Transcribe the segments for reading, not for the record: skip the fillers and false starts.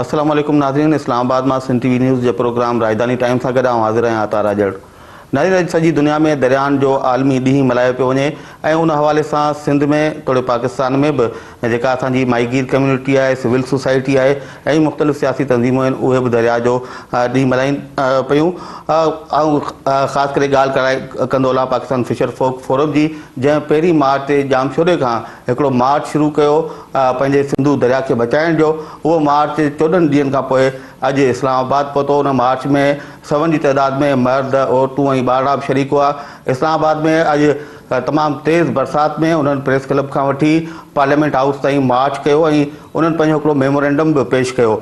अस्सलाम वालेकुम नाज़रीन, इस्लामाबाद में सिंध टीवी न्यूज़ जो प्रोग्राम राजधानी टाइम सां गॾु हाज़िर आहियां तारा जड़। नाज़रीन, सॼी दुनिया में दरियाहनि जो आलमी ॾींहुं मल्हायो पियो वञे ऐं उन हवाले सां सिंध में तोड़े पाकिस्तान में बि जेका असांजी माईगीर कम्यूनिटी आहे, सिविल सोसाइटी आहे ऐं मुख़्तलिफ़ सियासी तंज़ीमूं आहिनि, उहे बि दरिया जो ॾींहुं मल्हाइनि पियूं। ऐं ख़ासि करे ॻाल्हि कंदो हलां पाकिस्तान फिशर फोक फोरम जी, जंहिं 1 मार्च ते जामशोरे खां हिकिड़ो मार्च शुरू कयो पंहिंजे सिंधु दरिया खे बचाइण जो। उहो मार्च 14 ॾींहंनि खां पोइ अॼु इस्लामाबाद पहुतो। उन मार्च में सवनि जी तइदाद में मर्द, औरतूं ऐं ॿारड़ा बि शरीक हुआ। इस्लामाबाद में अॼु तमामु तेज़ बरसाति में उन्हनि प्रेस क्लब खां वठी पार्लियामेंट हाउस ताईं मार्च कयो ऐं उन्हनि पंहिंजो हिकिड़ो मेमोरेंडम बि पेश कयो।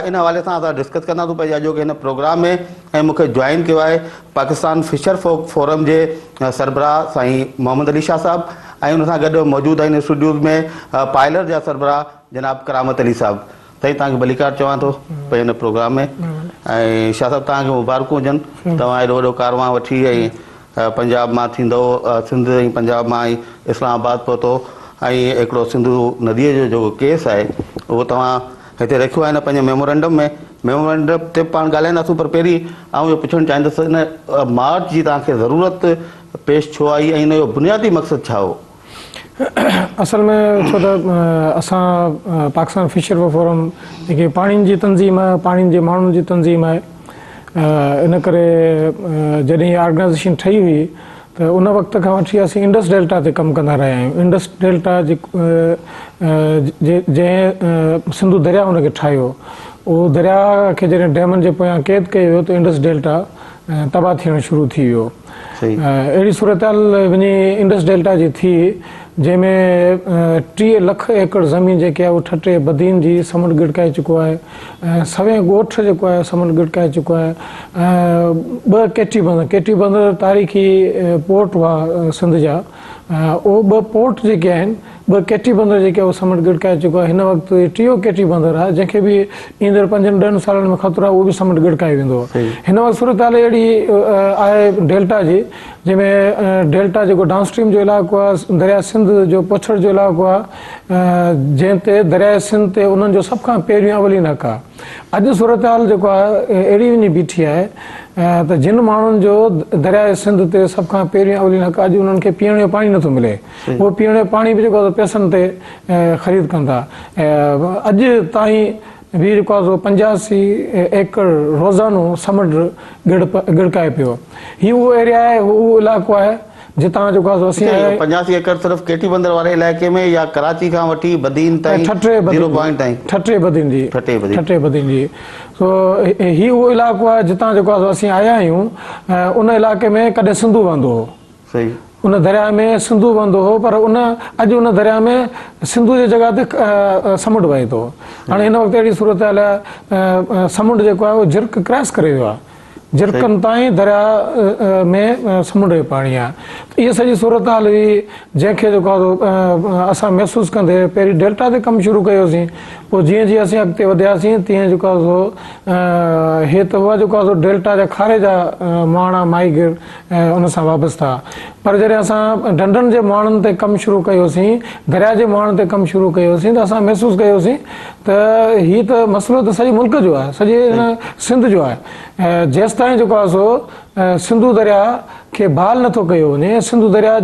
इन हवाले सां असां डिस्कस कंदासीं पंहिंजे अॼोके हिन प्रोग्राम में। ऐं मूंखे जॉइन कयो आहे पाकिस्तान फिशर फोक फोरम जे सरबराह साईं मोहम्मद अली शाह साहब, ऐं उन सां गॾु मौजूदु आहिनि स्टूडियोज़ में पायलर जा सरबराह जनाब करामत अली साहब। साईं, तव्हांखे भलीकार चवां थो पंहिंजे हिन प्रोग्राम में। ऐं शाह साहब, तव्हांखे मुबारकूं हुजनि, तव्हां एॾो वॾो कारवां वठी ऐं पंजाब मां थींदो सिंध ऐं पंजाब मां ऐं इस्लामाबाद पहुतो ऐं हिकिड़ो सिंधु नदीअ जो जेको केस आहे उहो तव्हां हिते रखियो आहे न पंहिंजे मेमोरेंडम में। मेमोरेंडम ते पाण ॻाल्हाईंदासीं, पर पहिरीं आउं इहो पुछणु चाहींदुसि हिन मार्च जी तव्हांखे ज़रूरत पेश छो आई ऐं हिन जो बुनियादी मक़सदु छा हो? असल में छो त असां पाकिस्तान फिशर फोरम जेके पाणीनि जी तंज़ीम आहे, पाणीनि जे माण्हुनि जी तंज़ीम आहे, इन करे जॾहिं ऑर्गेनाइज़ेशन ठही हुई त उन वक़्त खां वठी असीं इंडस डेल्टा ते कमु कंदा रहिया आहियूं। इंडस डेल्टा जंहिं सिंधु दरिया हुनखे ठाहियो, उहो दरिया खे जॾहिं डैमनि जे पोयां क़ैद कयो वियो त इंडस डेल्टा तबाह थियणु शुरू थी वियो। अहिड़ी सूरत हाल वञी इंडस डेल्टा जी थी जंहिंमें 30 लख एकड़ ज़मीन जेकी आहे उहो ठटे बदीन जी समुंड गिड़काए चुको आहे, सवें ॻोठ जेको आहे समुंड गिड़काए चुको आहे। 2 केटी बंदर तारीख़ी पोर्ट हुआ सिंध जा, उहो 2 पोर्ट जेके आहिनि, 2 केटी बंदर जेके आहे उहो समुंड गिड़काए चुको आहे। हिन वक़्तु 3 केटी बंदर आहे जंहिंखे बि ईंदड़ 5-10 सालनि में ख़तरो आहे, उहो बि समुंड गिड़काए वेंदो। हिन वक़्तु सूरत हाल अहिड़ी आहे डेल्टा जी, जंहिंमें डेल्टा जेको डाउनस्ट्रीम जो इलाइक़ो आहे, दरिया सिंध जो पोछड़ जो इलाइक़ो आहे, जंहिं ते दरिया सिंध ते उन्हनि जो सभ खां पहिरियों अवलीन हक़ आहे। अॼु सूरत हाल जेको आहे अहिड़ी वञी बीठी आहे त जिन माण्हुनि जो दरिया सिंध ते सभ खां पहिरियों अवलीन हक़, अॼु उन्हनि खे पीअण जो पाणी नथो मिले। उहो पीअण जो पाणी बि जेको आहे पैसनि ते ख़रीद कंदा। अॼु ताईं बि जेको आहे 85 एकड़ रोज़ानो समुंड गिड़काए पियो। हीउ उहो एरिया आहे, उहो इलाइक़ो आहे जितां जेको आहे असीं 85 एकड़ सिर्फ़ु केटी बंदर वारे इलाइक़े में या कराची खां वठी बदीन ताईं, ठटे बदीन जी। सो हीउ उहो इलाइक़ो आहे जितां जेको आहे असीं आया आहियूं। उन इलाइक़े में कॾहिं सिंधु वहंदो हो, सही, उन दरिया में सिंधु वहंदो हो, पर अॼु उन दरिया में सिंधु जी जॻह ते समुंड वहे थो। हाणे हिन वक़्तु अहिड़ी सूरत हाल आहे, समुंड जेको आहे उहो झिरक क्रॉस करे वियो आहे, झिरकनि ताईं दरिया में समुंड जो पाणी आहे। इहा सॼी सूरत हाल हुई जंहिंखे जेको आहे असां महसूसु कंदे पहिरीं डेल्टा ते कमु शुरू कयोसीं, पोइ जीअं जीअं असीं अॻिते वधियासीं तीअं जेको आहे सो हे त हुआ जेको आहे सो डेल्टा जा खारे जा माण्हू माईगिर उन सां वाबस्ता। पर जॾहिं असां ढंढनि जे माण्हुनि ते कमु शुरू कयोसीं, दरिया जे माण्हुनि ते कमु शुरू कयोसीं, त असां महसूसु कयोसीं त हीउ त मसइलो त सॼे मुल्क जो आहे, सॼे सिंध जो आहे। जेसिताईं जेको आहे सो सिंधु दरिया खे बहाल नथो कयो वञे, सिंधु दरिया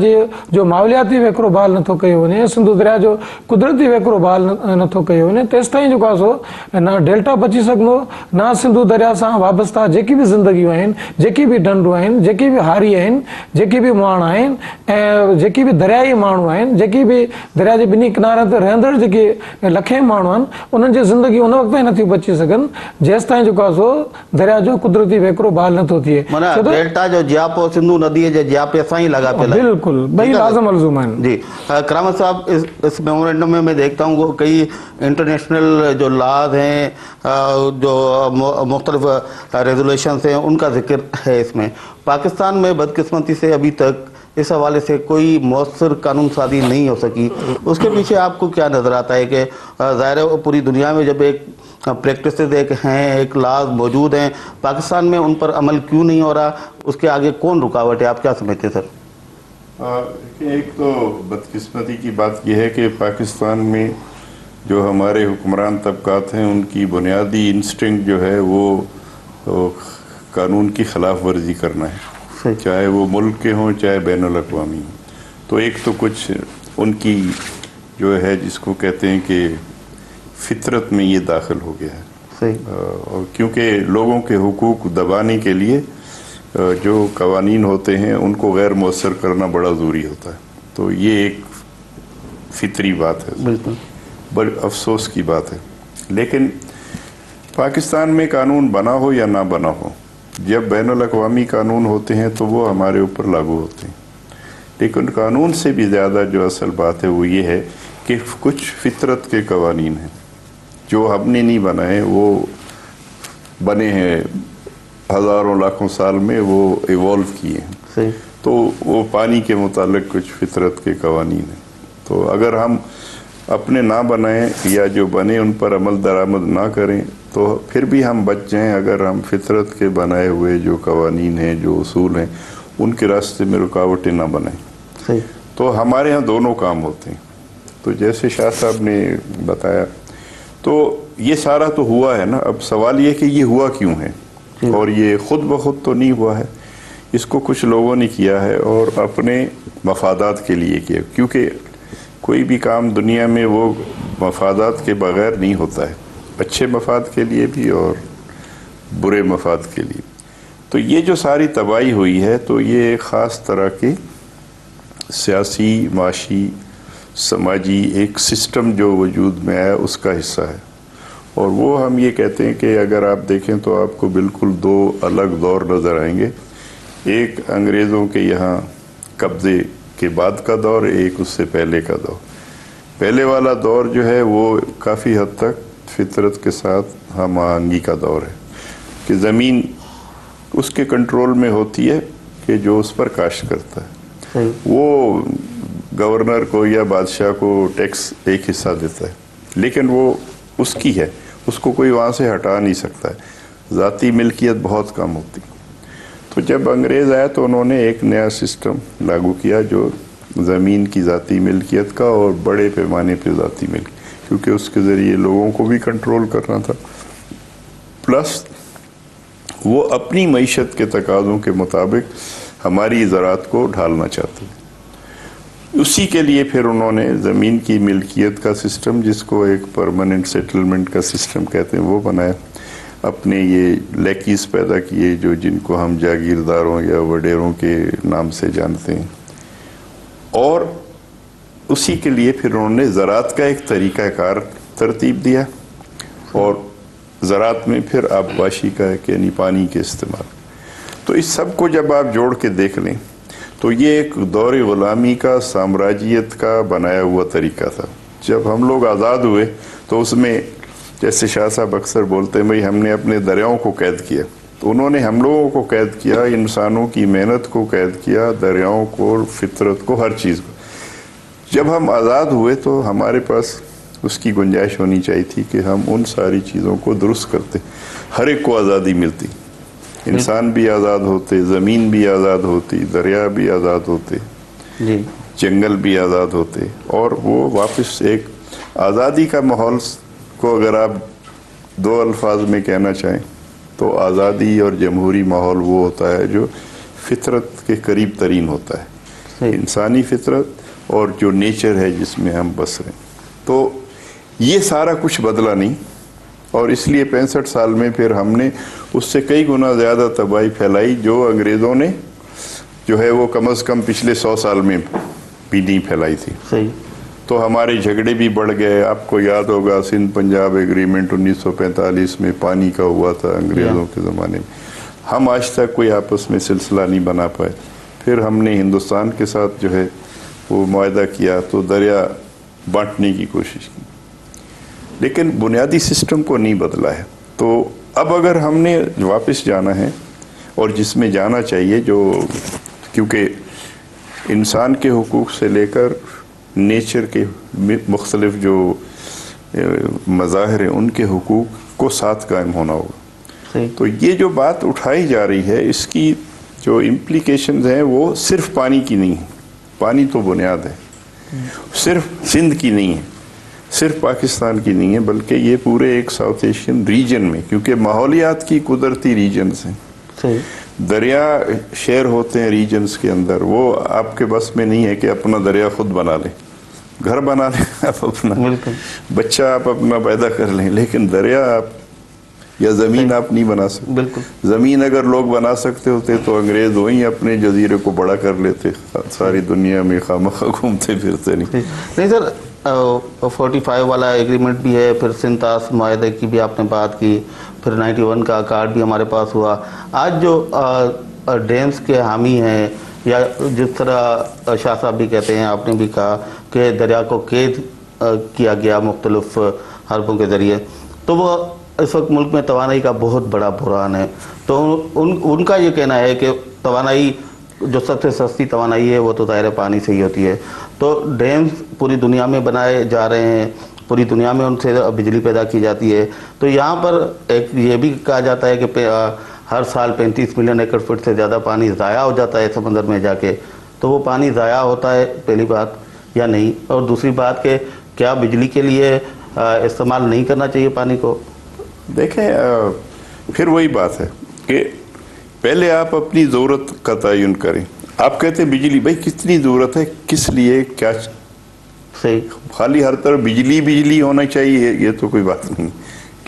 जो माहौलियाती वेकिरो बहाल नथो कयो वञे, सिंधु दरिया जो कुदरती वेकिरो बहाल नथो कयो वञे, तेसिताईं जेको आहे सो न डेल्टा बची सघंदो, न सिंधु दरिया सां वाबस्ता जेकी बि ज़िंदगियूं आहिनि, जेकी बि ढंढूं आहिनि, जेकी बि हारी आहिनि, जेके बि माण्हू आहिनि ऐं जेकी बि दरियाई माण्हू आहिनि, जेकी बि दरिया जे ॿिन्ही किनारनि ते रहंदड़ जेके लखे माण्हू आहिनि, उन्हनि जी ज़िंदगी उन वक़्तु ताईं नथी बची सघनि जेसिताईं जेको आहे सो दरिया जो कुदरती वेकिरो बहाल नथो थिए। डेल्टा जो जियापो सिंधु नदी जे जियापे सां ही लगा पिया। बिल्कुल, ॿई लाज़िम मलज़ूम आहिनि। जी करामत साहब, इस मेमोरेंडम में मैं देखता हूँ कई इंटरनेशनल जो लॉज हैं, जो मुख्तलिफ रेजोल्यूशन हैं, उनका जिक्र है इसमें। पाकिस्तान में बदकिस्मती से अभी तक इस हवाले से कोई मौसर कानून साजी नहीं हो सकी, उसके पीछे आपको क्या नज़र आता है कि ज़ाहिर है पूरी दुनिया में जब एक प्रैक्टिस एक हैं, एक लॉज मौजूद हैं, पाकिस्तान में उन पर अमल क्यों नहीं हो रहा, उसके आगे कौन रुकावट है, आप क्या समझते हैं सर? एक तो बदकिस्मती की बात यह है कि पाकिस्तान में जो हमारे हुक्मरान तबकात हैं उनकी बुनियादी इंस्टिंक्ट जो है वो कानून की खिलाफ वर्जी करना है, चाहे वो मुल्क के हों चाहे बैनुल अक़वामी हों। तो एक तो कुछ उनकी जो है जिसको कहते हैं कि फितरत में ये दाखिल हो गया है। और क्योंकि लोगों के हुकूक दबाने के लिए जो कवानीन होते हैं उनको गैर मौसर करना बड़ा ज़रूरी होता है। तो ये एक फितरी बात है, बिल्कुल बड़ी अफसोस की बात है। लेकिन पाकिस्तान में कानून बना हो या ना बना हो, जब बैनुल अक़वामी कानून होते हैं तो वो हमारे ऊपर लागू होते हैं। लेकिन कानून से भी ज़्यादा जो असल बात है वो ये है कि कुछ फितरत के कवानीन हैं जो हमने नहीं बनाए, वो बने हैं हज़ारों लाखों साल में, वो इवॉल्व किए हैं। तो वो पानी के मुतालिक कुछ फितरत के कवानीन हैं। तो अगर हम अपने ना बनाएं या जो बने उन पर अमल दरामद ना करें तो फिर भी हम बच जाएं, अगर हम फितरत के बनाए हुए जो कवानीन हैं, जो उसूल हैं, उनके रास्ते में रुकावटें ना बनाएं। तो हमारे यहाँ दोनों काम होते हैं। तो जैसे शाह साहब ने बताया, तो ये सारा तो हुआ है ना। अब सवाल ये कि ये हुआ क्यों है, और ये खुद ब खुद तो नहीं हुआ है, इसको कुछ लोगों ने किया है और अपने मफादात के लिए किया। क्योंकि कोई भी काम दुनिया में वो मफादात के बगैर नहीं होता है, अच्छे मफाद के लिए भी और बुरे मफाद के लिए। तो ये जो सारी तबाही हुई है, तो ये ख़ास तरह के सियासी, माशी, समाजी एक सिस्टम जो वजूद में आया उसका हिस्सा है। और वो हम ये कहते हैं कि अगर आप देखें तो आपको बिल्कुल दो अलग दौर नज़र आएंगे। एक अंग्रेज़ों के यहाँ कब्ज़े के बाद का दौर, एक उससे पहले का दौर। पहले वाला दौर जो है वो काफ़ी हद तक फितरत के साथ हम आहंगी का दौर है कि ज़मीन उसके कंट्रोल में होती है कि जो उस पर काश्त करता है वो गवर्नर को या बादशाह को टैक्स एक हिस्सा देता है, लेकिन वो उसकी है, उसको कोई वहाँ से हटा नहीं सकता है। ज़ाती मिल्कियत बहुत कम होती। तो जब अंग्रेज़ आया तो उन्होंने एक नया सिस्टम लागू किया जो ज़मीन की ज़ाती मिल्कियत का और बड़े पैमाने पे ज़ाती मिल्कियत, क्योंकि उसके ज़रिए लोगों को भी कंट्रोल करना था, प्लस वो अपनी मईशत के तकाज़ों के मुताबिक हमारी ज़राअत को ढालना चाहते हैं। उसी के लिए फिर उन्होंने ज़मीन की मिल्कियत का सिस्टम, जिसको एक परमानेंट सेटलमेंट का सिस्टम कहते हैं, वो बनाया। अपने ये लैकीज़ पैदा किए जो जिनको हम जागीरदारों या वडेरों के नाम से जानते हैं। और उसी के लिए फिर उन्होंने ज़राअत का एक तरीक़ाकार तरतीब दिया और ज़राअत में फिर आबपाशी का है, यानी पानी के इस्तेमाल। तो इस सब को जब आप जोड़ के देख लें तो ये एक दौर ग़ुलामी का, साम्राज्यत का बनाया हुआ तरीका था। जब हम लोग आज़ाद हुए तो उसमें जैसे शाह साहब अक्सर बोलते हैं, भाई हमने अपने दरियाओं को कैद किया, तो उन्होंने हम लोगों को कैद किया, इंसानों की मेहनत को कैद किया, दरियाओं को, फितरत को, हर चीज़ को। जब हम आज़ाद हुए तो हमारे पास उसकी गुंजाइश होनी चाहिए थी कि हम उन सारी चीज़ों को दुरुस्त करते, हर एक को आज़ादी मिलती, इंसान भी आज़ाद होते, ज़मीन भी आज़ाद होती, दरिया भी आज़ाद होते, जंगल भी आज़ाद होते, और वो वापस एक आज़ादी का माहौल को अगर आप दो अल्फाज में कहना चाहें तो आज़ादी और जमहूरी माहौल वो होता है जो फितरत के करीब तरीन होता है, इंसानी फितरत और जो नेचर है जिसमें हम बस रहे हैं। तो ये सारा कुछ बदला नहीं, और इसलिए 65 साल में फिर हमने उससे कई गुना ज़्यादा तबाही फैलाई जो अंग्रेज़ों ने जो है वो कम से कम पिछले 100 साल में भी नहीं फैलाई थी। सही। तो हमारे झगड़े भी बढ़ गए। आपको याद होगा सिंध पंजाब एग्रीमेंट 1945 में पानी का हुआ था अंग्रेज़ों के ज़माने में। हम आज तक कोई आपस में सिलसिला नहीं बना पाए। फिर हमने हिंदुस्तान के साथ जो है वो मुआहदा किया तो दरिया बांटने की कोशिश की, लेकिन बुनियादी सिस्टम को नहीं बदला है। तो अब अगर हमने वापस जाना है, और जिसमें जाना चाहिए, जो क्योंकि इंसान के हुकूक से लेकर नेचर के मुख्तलिफ जो मज़ाहिर हैं उनके हुकूक को साथ कायम होना होगा। तो ये जो बात उठाई जा रही है इसकी जो इम्प्लीकेशंस हैं वो सिर्फ पानी की नहीं है, पानी तो बुनियाद है, सिर्फ सिंध की नहीं है, صرف پاکستان کی نہیں ہے بلکہ یہ پورے ایک ساؤتھ ایشین ریجن میں، کیونکہ ماحولیات کی قدرتی ریجنز ہیں، دریا شیئر ہوتے ہیں ریجنز کے اندر، وہ آپ کے بس میں نہیں ہے کہ اپنا دریا خود بنا لیں، گھر بنا لیں آپ اپنا، بچہ آپ اپنا پیدا کر لیں، لیکن دریا آپ یا زمین آپ نہیں بنا سکتے۔ زمین اگر لوگ بنا سکتے ہوتے تو انگریز وہیں اپنے جزیرے کو بڑا کر لیتے، ساری دنیا میں خامخواہ گھومتے پھرتے نہیں سر، 45 والا ایگریمنٹ بھی ہے، پھر سنتاس معاہدے کی بھی آپ نے بات کی، پھر 91 کا کارڈ بھی ہمارے پاس ہوا۔ آج جو ڈیمز کے حامی ہیں، یا جس طرح شاہ صاحب بھی کہتے ہیں، آپ نے بھی کہا کہ دریا کو قید کیا گیا مختلف حربوں کے ذریعے، تو وہ اس وقت ملک میں توانائی کا بہت بڑا بحران ہے۔ تو ان کا یہ کہنا ہے کہ توانائی جو سب سے سستی توانائی ہے وہ تو ظاہر پانی سے ہی ہوتی ہے، تو ڈیمز پوری دنیا میں بنائے جا رہے ہیں، پوری دنیا میں ان سے بجلی پیدا کی جاتی ہے، تو یہاں پر ایک یہ بھی کہا جاتا ہے کہ ہر سال 35 ملین ایکڑ فٹ سے زیادہ پانی ضائع ہو جاتا ہے سمندر میں جا کے، تو وہ پانی ضائع ہوتا ہے پہلی بات یا نہیں، اور دوسری بات کہ کیا بجلی کے لیے استعمال نہیں کرنا چاہیے پانی کو؟ دیکھیں پھر وہی بات ہے کہ پہلے آپ اپنی ضرورت کا تعین کریں۔ آپ کہتے ہیں بجلی، بھائی کتنی ضرورت ہے، کس لیے، کیا صحیح، خالی ہر طرف بجلی بجلی ہونا چاہیے یہ تو کوئی بات نہیں،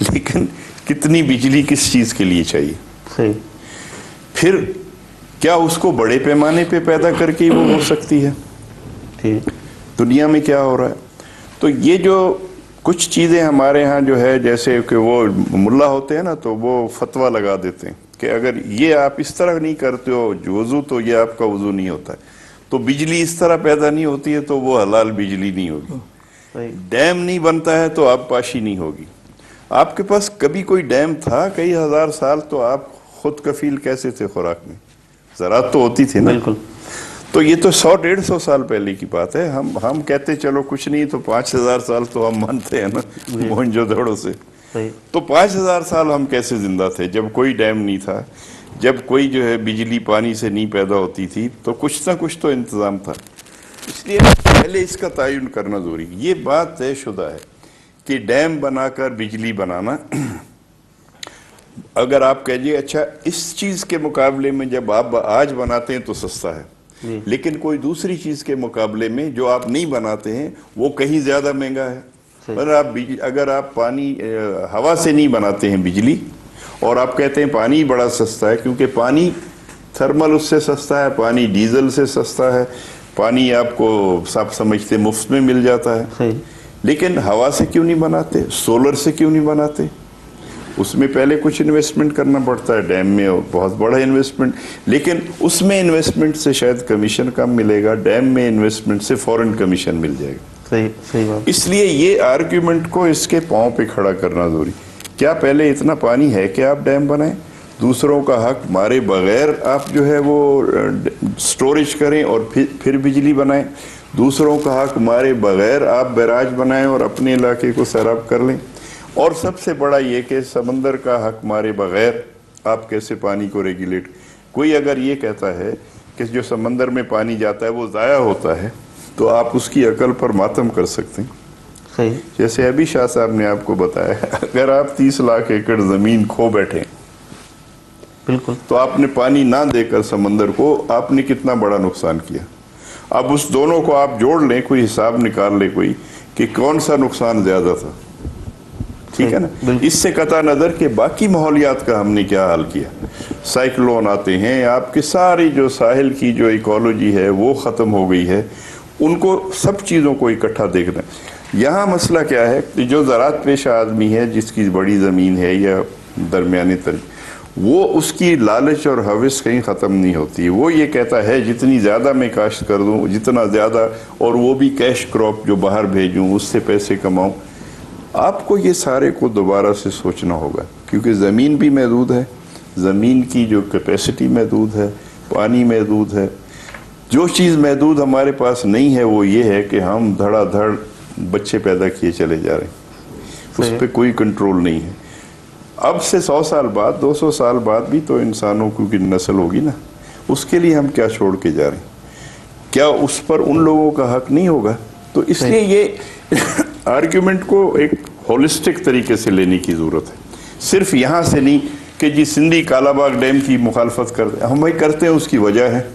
لیکن کتنی بجلی کس چیز کے لیے چاہیے، صحیح، پھر کیا اس کو بڑے پیمانے پہ پیدا کر کے وہ ہو سکتی ہے، ٹھیک، دنیا میں کیا ہو رہا ہے۔ تو یہ جو کچھ چیزیں ہمارے ہاں جو ہے، جیسے کہ وہ ملا ہوتے ہیں نا، تو وہ فتویٰ لگا دیتے ہیں کہ اگر یہ آپ اس طرح نہیں کرتے ہو وضو تو یہ آپ کا وضو نہیں ہوتا ہے، تو بجلی اس طرح پیدا نہیں ہوتی ہے تو وہ حلال بجلی نہیں ہوگی، ڈیم نہیں بنتا ہے تو آپ پاشی نہیں ہوگی۔ آپ کے پاس کبھی کوئی ڈیم تھا کئی ہزار سال، تو آپ خود کفیل کیسے تھے خوراک میں؟ زراعت تو ہوتی تھی نا۔ بالکل۔ تو یہ تو 100-150 سال پہلے کی بات ہے، ہم کہتے چلو کچھ نہیں تو 5000 سال تو ہم مانتے ہیں نا موہنجو دڑو سے، تو 5000 سال ہم کیسے زندہ تھے جب کوئی ڈیم نہیں تھا، جب کوئی جو ہے بجلی پانی سے نہیں پیدا ہوتی تھی، تو کچھ نہ کچھ تو انتظام تھا۔ اس لیے پہلے اس کا تعین کرنا ضروری۔ یہ بات طے شدہ ہے کہ ڈیم بنا کر بجلی بنانا، اگر آپ کہیے اچھا اس چیز کے مقابلے میں جب آپ آج بناتے ہیں تو سستا ہے، لیکن کوئی دوسری چیز کے مقابلے میں جو آپ نہیں بناتے ہیں وہ کہیں زیادہ مہنگا ہے۔ اگر آپ پانی ہوا سے نہیں بناتے ہیں بجلی، اور آپ کہتے ہیں پانی بڑا سستا ہے، کیونکہ پانی تھرمل اس سے سستا ہے، پانی ڈیزل سے سستا ہے، پانی آپ کو سب سمجھتے مفت میں مل جاتا ہے، لیکن ہوا سے کیوں نہیں بناتے، سولر سے کیوں نہیں بناتے؟ اس میں پہلے کچھ انویسٹمنٹ کرنا پڑتا ہے، ڈیم میں بہت بڑا انویسٹمنٹ، لیکن اس میں انویسٹمنٹ سے شاید کمیشن کم ملے گا، ڈیم میں انویسٹمنٹ سے فورن کمیشن مل جائے گا۔ صحیح بات۔ اس لیے یہ آرگیومنٹ کو اس کے پاؤں پہ کھڑا کرنا ضروری۔ کیا پہلے اتنا پانی ہے کہ آپ ڈیم بنائیں؟ دوسروں کا حق مارے بغیر آپ جو ہے وہ سٹوریج کریں اور پھر بجلی بنائیں، دوسروں کا حق مارے بغیر آپ بیراج بنائیں اور اپنے علاقے کو سیراب کر لیں، اور سب سے بڑا یہ کہ سمندر کا حق مارے بغیر آپ کیسے پانی کو ریگولیٹ۔ کوئی اگر یہ کہتا ہے کہ جو سمندر میں پانی جاتا ہے وہ ضائع ہوتا ہے، تو آپ اس کی عقل پر ماتم کر سکتے ہیں۔ صحیح، جیسے ابھی شاہ صاحب نے آپ کو بتایا، اگر آپ 30 لاکھ ایکڑ زمین کھو بیٹھے بالکل، تو آپ نے پانی نہ دے کر سمندر کو آپ نے کتنا بڑا نقصان کیا۔ اب اس دونوں کو آپ جوڑ لیں، کوئی حساب نکال لیں کوئی کہ کون سا نقصان زیادہ تھا، ٹھیک ہے نا؟ اس سے قطع نظر کہ باقی ماحولیات کا ہم نے کیا حال کیا، سائیکلون آتے ہیں، آپ کے ساری جو ساحل کی جو ایکولوجی ہے وہ ختم ہو گئی ہے، ان کو سب چیزوں کو اکٹھا دیکھنا ہے۔ یہاں مسئلہ کیا ہے کہ جو زراعت پیشہ آدمی ہے، جس کی بڑی زمین ہے یا درمیانی وہ اس کی لالچ اور ہوس کہیں ختم نہیں ہوتی، وہ یہ کہتا ہے جتنی زیادہ میں کاشت کر دوں، جتنا زیادہ، اور وہ بھی کیش کراپ جو باہر بھیجوں، اس سے پیسے کماؤں۔ آپ کو یہ سارے کو دوبارہ سے سوچنا ہوگا، کیونکہ زمین بھی محدود ہے، زمین کی جو کیپیسٹی محدود ہے، پانی محدود ہے۔ جو چیز محدود ہمارے پاس نہیں ہے وہ یہ ہے کہ ہم دھڑا دھڑ بچے پیدا کیے چلے جا رہے ہیں، اس پہ کوئی کنٹرول نہیں ہے۔ اب سے 100 سال بعد، 200 سال بعد بھی تو انسانوں کی نسل ہوگی نا، اس کے لیے ہم کیا چھوڑ کے جا رہے ہیں؟ کیا اس پر ان لوگوں کا حق نہیں ہوگا؟ تو اس لیے یہ आर्ग्यूमेंट को एक होलिस्टिक तरीके से लेने की ज़रूरत है, सिर्फ यहाँ से नहीं कि जी सिंधी कालाबाग डैम की मुखालफत करते, हम भाई करते हैं उसकी वजह है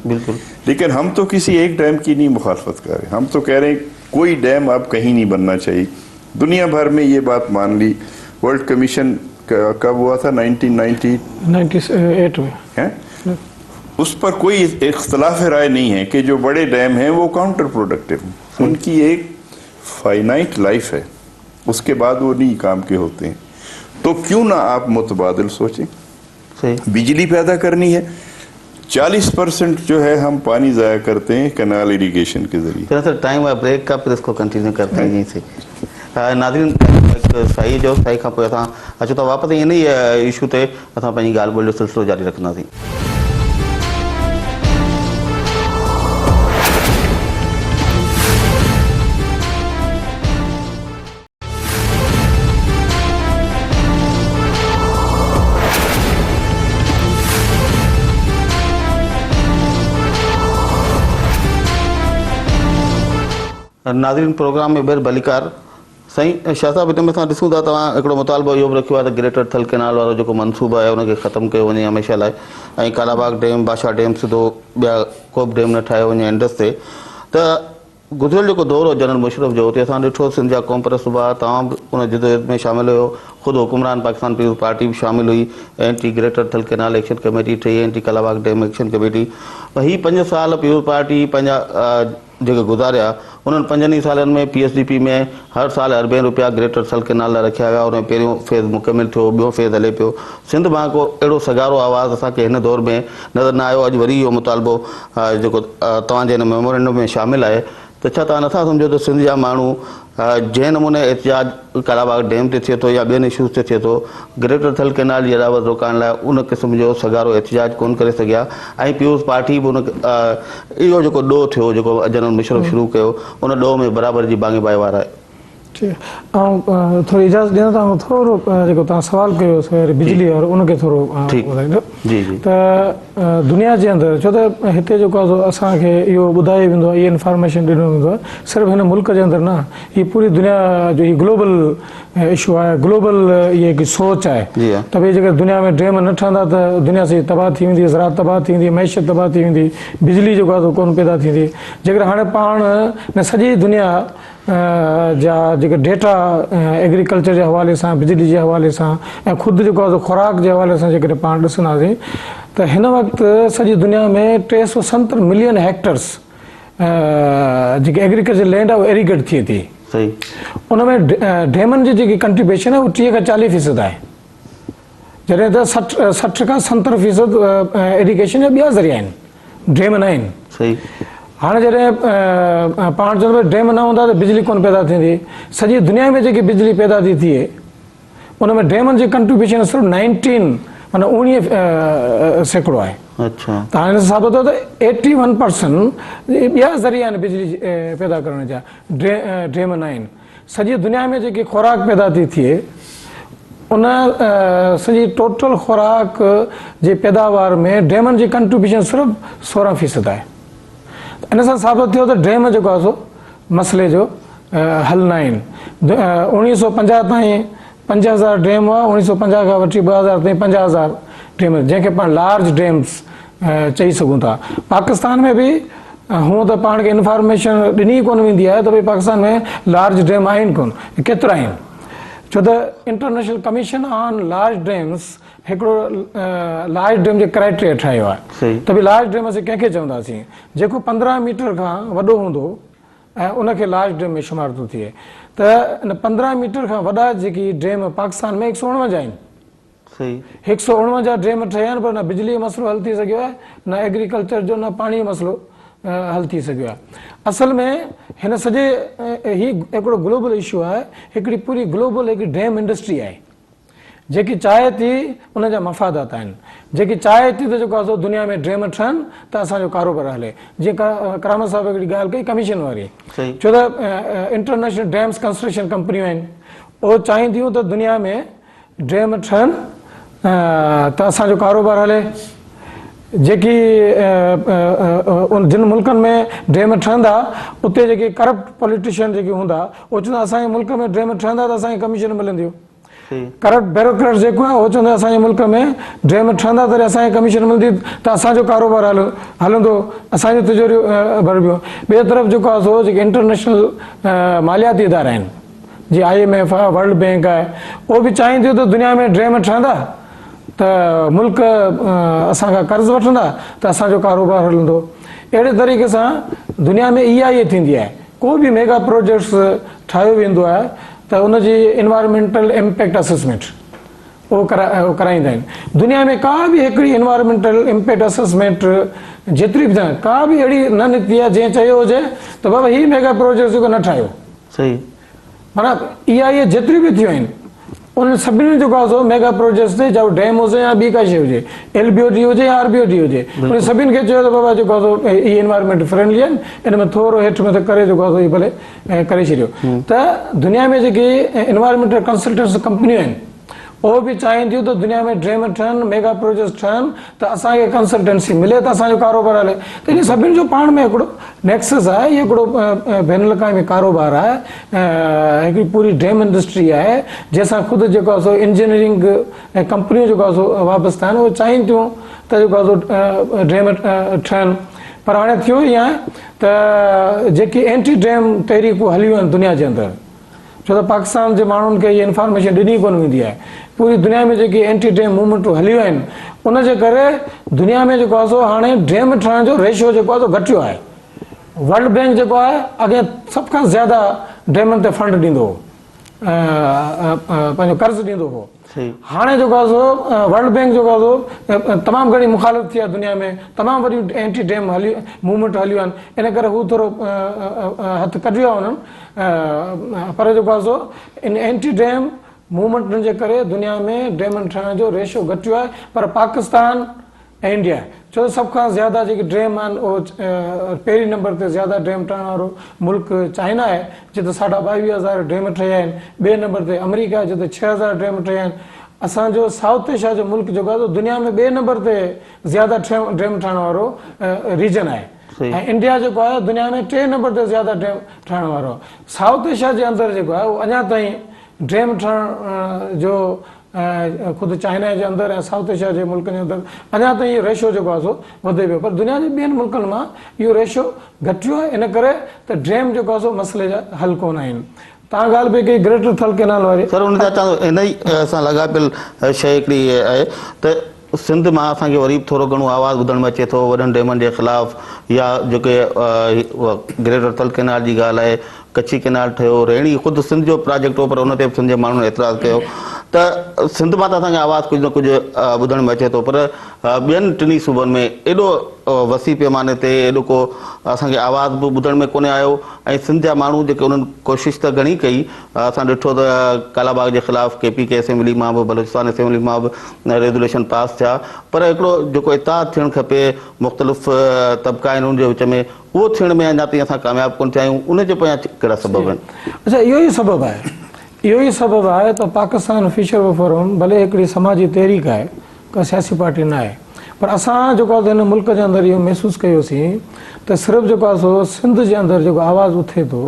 बिल्कुल, लेकिन हम तो किसी एक डैम की नहीं मुखालफत कर रहे, हम तो कह रहे हैं कोई डैम अब कहीं नहीं बनना चाहिए। दुनिया भर में ये बात मान ली, वर्ल्ड कमीशन कब हुआ था, 1998 में है, उस पर कोई इख्तलाफ राय नहीं है कि जो बड़े डैम हैं वो काउंटर प्रोडक्टिव हैं, उनकी एक फाइनाइट लाइफ है, उसके बाद वो नहीं काम के होते हैं। तो क्यों ना आप मुतबादिल सोचें, सही बिजली पैदा करनी है, 40% जो है हम पानी ज़ाया करते हैं कैनाल इरिगेशन के जरिए। थोड़ा सा टाइम है ब्रेक का, फिर इसको कंटिन्यू करते हैं यहीं से। नाज़रीन, सही जो सही खां पोइ असां अचूं था वापसि इन ई इशू ते असां पंहिंजी ॻाल्हि ॿोल जो सिलसिलो जारी रखंदासीं। नाज़रीन, प्रोग्राम में ॿीहर भलीकार साईं शाह साहब, हिन में असां ॾिसूं था तव्हां हिकिड़ो मुतालबो इहो बि रखियो आहे त ग्रेटर थल कैनाल वारो जेको मनसूबो आहे उनखे ख़तमु कयो वञे हमेशह लाइ, ऐं कालाबाग डैम, बादशाह डैम सिधो ॿिया को बि डैम न ठाहियो वञे इंडस ते। त गुज़िरियल जेको दौर हो जनरल मुशरफ जो, हुते असां ॾिठो सिंध जा क़ौम परस्त सुबा, तव्हां बि उन जिदोजहद में शामिल हुयो, ख़ुदि हुकुमरान पाकिस्तान पीपल्स पार्टी बि शामिल हुई, एंटी ग्रेटर थल कैनाल एक्शन कमेटी ठही, anti Kalabagh dam action committee. ही 5 साल पीपल्स पार्टी पंहिंजा जेके गुज़ारिया, उन्हनि 5 सालनि में PSDP में हर साल अरबें रुपया ग्रेटर थल कैनाल लाइ रखिया विया। उन पहिरियों फेज़ मुकमिल थियो, ॿियो फेज़ हले पियो। सिंध मां को अहिड़ो सगारो आवाज़ असांखे हिन दौर में नज़र न आयो। अॼु वरी इहो मुतालबो जेको तव्हांजे हिन मेमोरेंडम में शामिल आहे, त छा तव्हां नथा सम्झो त सिंध जा माण्हू जंहिं नमूने एहतिजाज कालाबाग डैम ते थिए थो या ॿियनि इशूज़ ते थिए थो, ग्रेटर थल कैनाल जी अदावत रोकाइण लाइ उन क़िस्म जो सगारो एहतिजाज कोन करे सघिया। ऐं पीपल्स पार्टी बि उन इहो जेको ॾोह थियो, जेको जनरल मुशरफ शुरू कयो, उन ॾोह में बराबरि जी बांगे बाए वारा आहे। ऐं थोरी इजाज़त ॾियणो त थोरो जेको तव्हां सवाल कयो बिजली वारो, उनखे थोरो ॿुधाईंदो त दुनिया जे अंदरि, छो त हिते जेको आहे असांखे इहो ॿुधायो वेंदो आहे, इहा इंफॉर्मेशन ॾिनो वेंदो आहे सिर्फ़ु हिन मुल्क जे अंदरि न, हीअ पूरी दुनिया जो हीअ ग्लोबल इशू आहे, ग्लोबल इहा हिकु सोच आहे त भई जेकर दुनिया में डैम न ठहंदा त दुनिया सॼी तबाह थी वेंदी, ज़राअत तबाह थी वेंदी, मैशत तबाह थी वेंदी, बिजली जेको आहे कोन पैदा थींदी। जेकर हाणे पाण न सॼी दुनिया जा जेके डेटा एग्रीकल्चर जे हवाले सां, बिजली जे हवाले सां ऐं ख़ुदि जेको आहे खुराक जे हवाले सां जेकॾहिं पाण ॾिसंदासीं त हिन वक़्तु सॼी दुनिया में 370 मिलियन हेक्टर्स जेकी एग्रीकल्चर लैंड आहे उहा एरीगेट थिए थी। सही, उन में डैमनि जी जेकी कंट्रीब्यूशन आहे उहा 30 खां 40% आहे, जॾहिं त 60 खां 70% इरिगेशन जा ॿिया ज़रिया आहिनि, डैम न आहिनि। सही, हाणे जॾहिं पाण चवंदो डैम न हूंदा त बिजली कोन पैदा थींदी, सॼी दुनिया में जेकी बिजली पैदा थी थिए उन में डैमनि जी कंट्रीब्यूशन सिर्फ़ु 19% आहे। अच्छा, त हाणे हिन साबित थियो त 81% ॿिया ज़रिया आहिनि बिजली पैदा करण जा, डैम न आहिनि। सॼी दुनिया में जेकी खुराक पैदा थी थिए उन सॼी टोटल खुराक जे पैदावार में डैमनि जी कंट्रीब्यूशन सिर्फ़ु 16% आहे। इन सां साबित थियो त डैम जेको आहे सो मसइले जो हल न आहिनि। 1950 ताईं 5000 डैम हुआ, 1950 खां वठी 2000 ताईं 50,000 डैम, जंहिंखे पाण लार्ज डैम्स चई सघूं था। पाकिस्तान में बि हूअं त पाण खे इंफॉर्मेशन ॾिनी कोन वेंदी आहे त भई पाकिस्तान में लार्ज डैम आहिनि कोन, केतिरा आहिनि, छो त international commission on large dams हिकिड़ो लार्ज डैम जो क्राइटेरिया ठाहियो आहे त भई लार्ज डैम असीं कंहिंखे चवंदासीं, जेको 15 मीटर खां वॾो हूंदो ऐं उनखे लार्ज डैम में शुमार थो थिए। त इन 15 मीटर खां वॾा जेकी डैम पाकिस्तान में 149 आहिनि। 149 डैम ठहिया आहिनि, पर न बिजली जो मसइलो हल थी सघियो आहे, न एग्रीकल्चर जो, न पाणी जो मसइलो हल थी सघियो आहे। असल में हिन सॼे ही हिकिड़ो ग्लोबल इशू आहे, हिकिड़ी पूरी ग्लोबल हिकिड़ी डैम इंडस्ट्री आहे जेकी चाहे थी, उनजा मफ़ादात आहिनि, जेकी चाहे थी त जेको आहे दुनिया में डैम ठहनि त असांजो कारोबार हले। जीअं करामत साहिब हिकिड़ी ॻाल्हि कई कमीशन वारी, छो त इंटरनेशनल डैम्स कंस्ट्रक्शन कंपनियूं आहिनि, उहो चाहींदियूं त दुनिया में डैम ठहनि त असांजो कारोबार हले। जेकी जिन मुल्कनि में ड्रेम ठहंदा उते जेके करप्ट पॉलिटिशियन जेके हूंदा उहो चवंदा असांजे मुल्क में ड्रेम ठहंदा त असांखे कमीशन मिलंदियूं। करप्ट ब्यूरोक्रेट जेको आहे उहो चवंदा असांजे मुल्क में ड्रेम ठहंदा त असांखे कमीशन मिलंदी त असांजो कारोबार हलंदो, असांजो तिजोरियूं भरबियूं। ॿिए तरफ़ जेको आहे सो जेके इंटरनेशनल मालियाती इदारा आहिनि जीअं IMF आहे, वर्ल्ड बैंक आहे, उहो बि चाहिनि थियूं त दुनिया में ड्रेम ठहंदा त मुल्क असांखां कर्ज़ वठंदा त असांजो कारोबार हलंदो। अहिड़े तरीक़े सां दुनिया में EIA थींदी आहे। को बि मेगा प्रोजेक्ट्स ठाहियो वेंदो आहे त उनजी इन्वायरमेंटल इम्पैक्ट असेसमेंट उहो कराईंदा आहिनि। दुनिया में का बि हिकिड़ी इन्वायरमेंटल इम्पैक्ट असेसमेंट जेतिरी बि का बि अहिड़ी न निकिती आहे जंहिं चयो हुजे त बाबा हीउ मेगा प्रोजेक्ट जेको न ठाहियो। सही माना EIA जेतिरियूं बि थियूं आहिनि उन सभिनी जेको आहे सो मेगा प्रोजेक्ट्स ते चाहे डैम हुजे या ॿी का शइ हुजे, LBOD हुजे या RBOD हुजे, उन सभिनी खे चयो त बाबा जेको आहे सो इहे इन्वायरमेंट फ्रेंडली आहिनि, इन में थोरो हेठि मथे करे जेको आहे सो भले करे छॾियो। त दुनिया में जेके इन्वायरमेंटल कंसल्टेंट्स कंपनियूं आहिनि उहो बि चाहिनि थियूं त दुनिया में ड्रेम ठहनि, मेगा प्रोजेक्ट्स ठहनि त असांखे कंसल्टेंसी मिले त असांजो कारोबार हले। त इन सभिनी जो पाण में हिकिड़ो नेक्सस आहे, इहो हिकिड़ो बैन अल-अक़वामी कारोबार आहे, हिकिड़ी पूरी ड्रेम इंडस्ट्री आहे जंहिंसां ख़ुदि जेको आहे सो इंजीनियरिंग ऐं कंपनियूं जेको आहे सो वाबस्ता आहिनि उहे चाहिनि थियूं त जेको आहे सो ड्रेम ठहनि। पर हाणे थियो ईअं आहे त जेकी एंटी ड्रेम तहरीकूं हलियूं आहिनि दुनिया जे अंदरि, छो त पाकिस्तान जे माण्हुनि खे इहा इंफॉर्मेशन ॾिनी कोन वेंदी आहे। पूरी दुनिया में जेकी एंटी ड्रेम मूवमेंटूं हलियूं आहिनि उनजे करे दुनिया में जेको आहे सो हाणे ड्रेम ठहण जो रेशियो जेको आहे सो घटियो आहे। वर्ल्ड बैंक जेको आहे अॻे सभ खां ज़्यादा ड्रेमनि ते फंड ॾींदो हो, पंहिंजो कर्ज़ ॾींदो हो। हाणे जेको आहे सो वर्ल्ड बैंक जेको आहे सो तमामु घणी मुखालिफ़ थी आहे दुनिया में, तमामु वॾियूं एंटी ड्रेम मूवमेंट हलियूं आहिनि, इन करे हू थोरो हथु कढियो आहे हुननि। पर जेको आहे सो इन एंटी ड्रेम मूवमेंटनि जे करे दुनिया में ड्रेमनि ठहण जो रेशियो घटियो आहे। पर पाकिस्तान ऐं इंडिया छो त सभ खां ज़्यादा जेके ड्रेम आहिनि उहो पहिरीं नंबर ते ज़्यादा ड्रेम ठहण वारो मुल्क चाइना आहे जिते 22,500 ड्रेम ठहिया आहिनि। ॿिए नंबर ते अमेरिका आहे जिते 6,000 ड्रेम ठहिया आहिनि। असांजो साउथ एशिया जो मुल्क जेको आहे दुनिया में ॿिए नंबर ते ज़्यादा ड्रेम ठहण वारो रीजन आहे। ऐं इंडिया जेको आहे दुनिया में 3 नंबर ते ज़्यादा ड्रेम ठहण वारो। साउथ एशिया जे अंदरि जेको आहे उहो अञा ताईं ड्रेम ठहण जो ख़ुदि चाइना जे अंदरि ऐं साउथ एशिया जे मुल्कनि जे अंदरि अञा ताईं रेशियो जेको आहे सो वधे पियो। पर दुनिया जे ॿियनि मुल्कनि मां इहो रेशियो घटियो आहे, इन करे त ड्रेम जेको आहे सो मसइले जा हल कोन आहिनि। तव्हां ॻाल्हि बि कई ग्रेटर थल कैनाल वारी, सर उन इन ई सां लाॻापियल शइ हिकिड़ी आहे त सिंध मां असांखे वरी बि थोरो घणो आवाज़ु ॿुधण में अचे थो वॾनि डैमनि जे ख़िलाफ़, या जेके ग्रेटर थल कैनाल जी ॻाल्हि आहे, कच्छी कैनाल ठहियो, रेणी ख़ुदि सिंध जो प्रोजेक्ट हो पर उन ते बि सिंध जे माण्हुनि एतिराज़ु कयो त सिंध मां त असांखे आवाज़ु कुझु न कुझु ॿुधण में अचे थो। पर ॿियनि टिनी सूबनि में एॾो वसी पैमाने ते एॾो को असांखे आवाज़ु बि ॿुधण में कोन्हे आयो। ऐं सिंध जा माण्हू जेके उन्हनि कोशिशि त घणी कई, असां ॾिठो त कालाबाग जे ख़िलाफ़ु KPK असेंबली मां बि बलूचिस्तान असेंबली मां बि रेज़ोल्यूशन पास थिया, पर हिकिड़ो जेको इताद थियणु खपे मुख़्तलिफ़ तबिका आहिनि उन जे विच में, उहो थियण में अञा ताईं असां कामयाबु कोन थिया आहियूं। उनजे पोयां कहिड़ा सबब आहिनि? अच्छा, इहो ई सबबु आहे, इहो ई सबबु आहे त पाकिस्तान फिशर फोरम भले हिकिड़ी समाजी तहरीक आहे, का सियासी पार्टी न आहे, पर असां जेको आहे हिन मुल्क जे अंदरि इहो महसूसु कयोसीं त सिर्फ़ु जेको आहे सो सिंध जे अंदरि जेको आवाज़ु उथे थो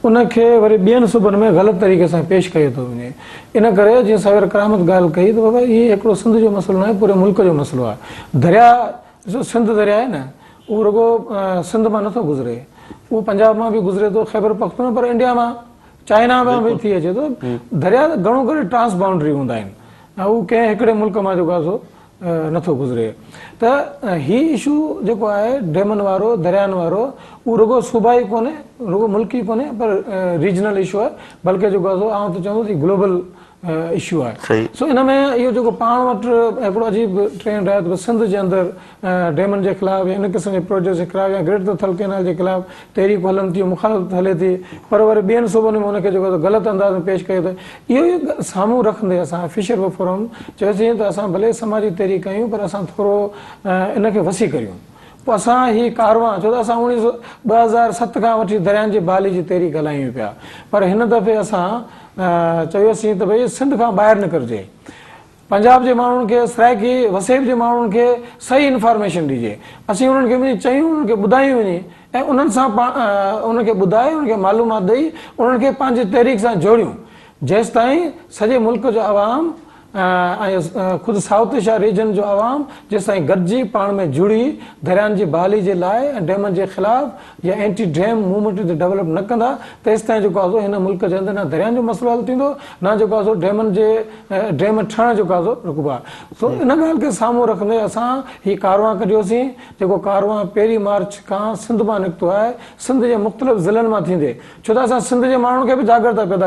उनखे वरी ॿियनि सूबनि में ग़लति तरीक़े सां पेश कयो थो वञे। इन करे जीअं सवेर करामत ॻाल्हि कई त बाबा इहो हिकिड़ो सिंध जो मसइलो न आहे, पूरे मुल्क जो मसइलो आहे। दरिया जो सिंध दरिया आहे न, उहो रुॻो सिंध मां नथो गुज़रे, उहो पंजाब मां बि गुज़रे थो, ख़ैबर पख्तूनख्वा, पर इंडिया मां चाइना में बि थी अचे थो। दरिया घणो करे ट्रांस बाउंड्री हूंदा आहिनि ऐं उहो कंहिं हिकिड़े मुल्क मां जेको आहे सो नथो गुज़रे। त हीउ इशू जेको आहे डैमनि वारो, दरियानि वारो, उहो रुॻो सूबाई कोन्हे, रुॻो मुल्की कोन्हे, पर रीजनल इशू आहे, बल्कि जेको आहे सो आउं त चवंदुसि ग्लोबल इशू आहे। सो इन में इहो जेको पाण वटि हिकिड़ो अजीब ट्रेंड आहे त सिंध जे अंदरि डैमनि जे ख़िलाफ़ या इन क़िस्म जे प्रोजेक्ट जे ख़िलाफ़ या ग्रेटर थल कैनाल जे ख़िलाफ़ तहरीक हलनि थियूं, मुखालिफ़त हले थी, पर वरी ॿियनि सूबनि में हुनखे जेको आहे ग़लति अंदाज़ में पेश कयो त इहो ई साम्हूं रखंदे असां फिशर फोरम चयोसीं त असां भले समाजी तहरीक कयूं, पर असां थोरो इनखे वसी करियूं। पोइ असां हीअ कारवां, छो त असां 2007 खां वठी दरियानि जी बहाली जी तहरीक हलायूं पिया, पर हिन दफ़े असां चयोसीं त भई सिंध खां ॿाहिरि निकिरजे। पंजाब जे माण्हुनि खे सराइकी वसेब जे माण्हुनि खे सही इंफॉर्मेशन ॾिजे, असीं उन्हनि खे वञी चयूं, उन्हनि खे ॿुधायूं वञी ऐं उन्हनि सां उन्हनि खे ॿुधाए, उन्हनि खे मालूमात ॾेई उन्हनि खे पंहिंजे तहरीक सां जोड़ियूं, जेसि ताईं सॼे मुल्क जो आवाम ऐं ख़ुदि साउथ एशिया रीजन जो आवाम जेसि ताईं गॾिजी पाण में जुड़ी दरियानि जी बहाली जे लाइ ऐं डैमनि जे ख़िलाफ़ या एंटी डैम मूवमेंट ते डेवलप न कंदा, तेसि ताईं जेको आहे हिन मुल्क जे अंदरि न दरियानि जो मसइलो हल थींदो, न जेको आहे डैमनि जे डैम ठहण जेको आहे रुकबो आहे। सो इन ॻाल्हि खे साम्हूं रखंदे असां हीउ कारवां कढियोसीं, जेको कारवां पहिरीं मार्च खां सिंध मां निकितो आहे, सिंध जे मुख़्तलिफ़ ज़िलनि मां थींदे, छो त असां सिंध जे माण्हुनि खे बि जागरता पैदा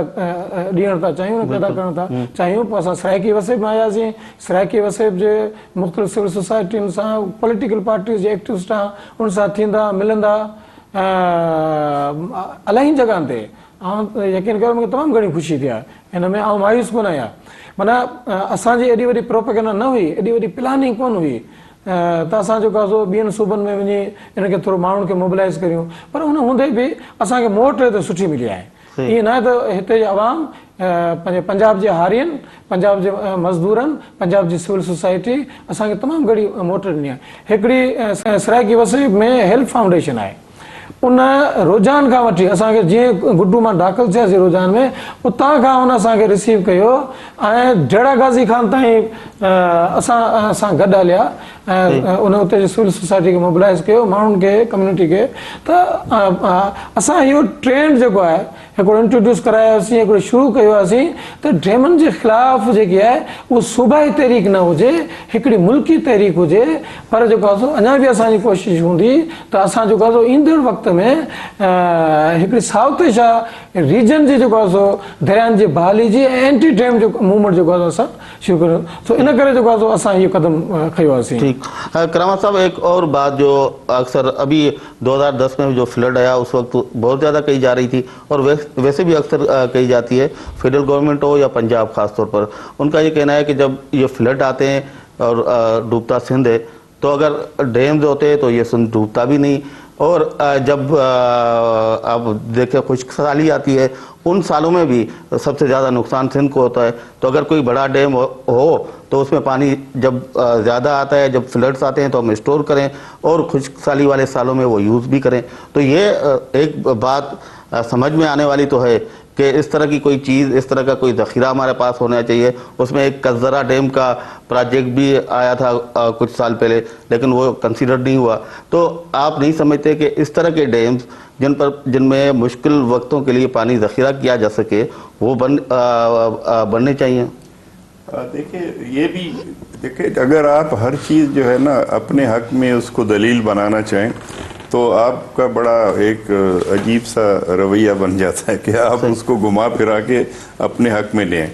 ॾियण था चाहियूं, पैदा करण था चाहियूं। पोइ असां सराइकी वसेब में आयासीं, सराइकी वसेब जे मुख़्तलिफ़ सिविल सोसाइटियुनि सां, पॉलिटिकल पार्टीज़ जे एक्टिविस्ट सां उन सां थींदा मिलंदा इलाही जॻहनि ते। ऐं यकीन कयो मूंखे तमामु घणी ख़ुशी थी आहे हिन में, ऐं मायूस कोन आहियां। माना असांजी एॾी वॾी प्रोपेगेंडा न हुई, एॾी वॾी प्लानिंग कोन हुई त असां जेको आहे ॿियनि सूबनि में वञी हिनखे थोरो माण्हुनि खे मोबिलाइज़ करियूं, पर हुन हूंदे बि असांखे मोट त सुठी मिली आहे। ईअं न आहे त हिते जे अवाम पंहिंजे पंजाब जे हारियुनि, पंजाब जे मज़दूरनि, पंजाब जी सिविल सोसाइटी असांखे तमामु घणी मोट ॾिनी आहे। हिकिड़ी सराइकी वसेब में हेल्प फाउंडेशन आहे, उन रुझान खां वठी असांखे जीअं गुड्डू मां दाख़िल थियासीं रुझान में, उतां खां उन असांखे रिसीव कयो ऐं डेड़ा गाज़ी खान ताईं असां गॾु हलिया ऐं उन उते जी सिविल सोसाइटी खे मोबिलाइज़ कयो, माण्हुनि खे, कम्यूनिटी खे। त असां इहो ट्रेंड जेको आहे हिकिड़ो इंट्रोड्यूस करायोसीं, हिकिड़ो शुरू कयो हुआसीं त डैमनि जे ख़िलाफ़ जेकी आहे उहा सूबाई तहरीक न हुजे, हिकिड़ी मुल्की तहरीक हुजे। पर जेको आहे अञा बि असांजी कोशिशि हूंदी त असां जेको आहे ईंदड़ वक़्त में हिकिड़ी साउथ एशिया रीजन जी जेको आहे दरियानि जी बहाली जी ऐं एंटी डैम जो मूवमेंट जेको आहे असां शुरू कयो। सो इन करे जेको आहे असां इहो कदम खयो हुआसीं। ठीक, करामा साहब, एक और बात जो अक्सर अभी 2010 में जो फ्लड आया उस वक्त बहुत ज़्यादा कही जा रही थी और वैसे भी अक्सर कही जाती है, फेडरल गवर्नमेंट हो या पंजाब खास तौर पर, उनका ये कहना है कि जब ये फ्लड आते हैं और डूबता सिंध है, तो अगर डैम्स होते हैं तो ये सिंध डूबता भी नहीं, और जब आप देखें खुश्क साली आती है उन सालों में भी सबसे ज़्यादा नुकसान सिंध को होता है। तो अगर कोई बड़ा डैम हो तो उसमें पानी जब ज़्यादा आता है, जब फ्लड्स आते हैं तो हम स्टोर करें और खुश्क साली वाले सालों में वो यूज़ भी करें। तो ये एक बात समझ में आने वाली तो है कि इस तरह की कोई चीज़, इस तरह का कोई ज़ख़ीरा हमारे पास होना चाहिए। उसमें एक कज़रा डैम का प्रोजेक्ट भी आया था कुछ साल पहले, लेकिन वो कंसीडर नहीं हुआ। तो आप नहीं समझते कि इस तरह के डैम्स जिनमें मुश्किल वक्तों के लिए पानी ज़ख़ीरा किया जा सके वो बनने चाहिए? देखिए अगर आप हर चीज़ जो है ना अपने हक में उसको दलील बनाना चाहें तो आपका बड़ा एक अजीब सा रवैया बन जाता है कि आप उसको घुमा फिरा के अपने हक में ले आएं।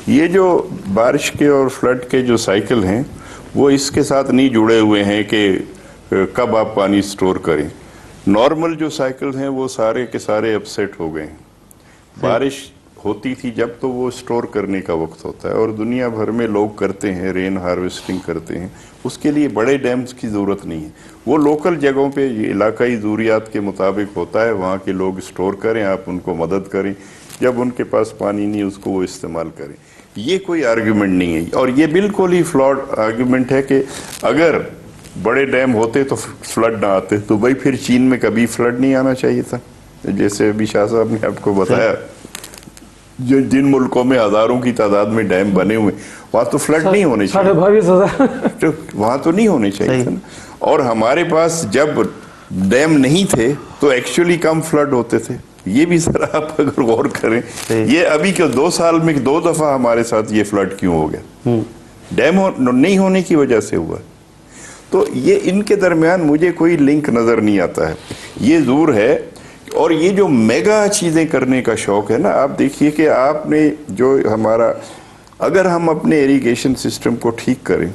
ये जो बारिश के और फ्लड के जो साइकिल हैं वो इसके साथ नहीं जुड़े हुए हैं कि कब आप पानी स्टोर करें। नॉर्मल जो साइकिल हैं वो सारे के सारे अपसेट हो गए हैं। बारिश होती थी जब तो वो स्टोर करने का वक्त होता है और दुनिया भर में लोग करते हैं, रेन हार्वेस्टिंग करते हैं, उसके लिए बड़े डैम्स की ज़रूरत नहीं है। वो लोकल जगहों पे इलाकाई ज़रूरियात के मुताबिक होता है, वहाँ के लोग स्टोर करें, आप उनको मदद करें, जब उनके पास पानी नहीं उसको वो इस्तेमाल करें। ये कोई आर्ग्यूमेंट नहीं है और ये बिल्कुल ही फ्लॉड आर्ग्यूमेंट है कि अगर बड़े डैम होते तो फ्लड ना आते। तो भाई फिर चीन में कभी फ्लड नहीं आना चाहिए था, जैसे अभी शाह साहब ने आपको बताया। जो जिन मुल्कों में हजारों की तादाद में डैम बने हुए वहाँ तो फ्लड नहीं होने चाहिए, तो वहाँ तो नहीं होने चाहिए था ना। और हमारे पास जब डैम नहीं थे तो एक्चुअली कम फ्लड होते थे। ये भी सर आप अगर गौर करें, ये अभी के 2 साल में 2 दफा हमारे साथ ये फ्लड क्यों हो गया? डैम नहीं होने की वजह से हुआ। तो ये इनके दरमियान मुझे कोई लिंक नजर नहीं आता है। ये जरूर है और ये जो मेगा चीज़ें करने का शौक है ना, आप देखिए कि आपने जो हमारा, अगर हम अपने इरिगेशन सिस्टम को ठीक करें,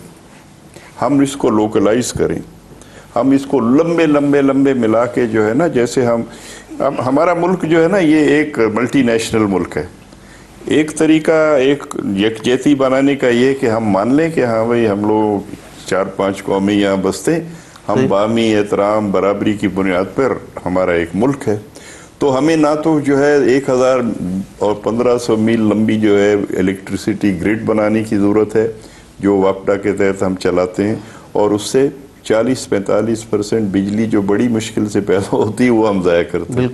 हम इसको लोकलाइज करें, हम इसको लंबे लंबे लंबे मिला के जो है ना, जैसे हमारा मुल्क जो है ना ये एक मल्टीनेशनल मुल्क है। एक तरीका एक यकजहती बनाने का ये कि हम मान लें कि हाँ भाई हम लोग 4-5 कौमें यहाँ बसते, हम बामी एहतराम बराबरी की बुनियाद पर हमारा एक मुल्क है। तो हमें ना तो जो है 1000 और 1500 मील लंबी जो है इलेक्ट्रिसिटी ग्रिड बनाने की ज़रूरत है, जो वापडा के तहत हम चलाते हैं, और उससे 40-45% बिजली जो बड़ी मुश्किल से पैदा होती है वो हम ज़ाया करते हैं।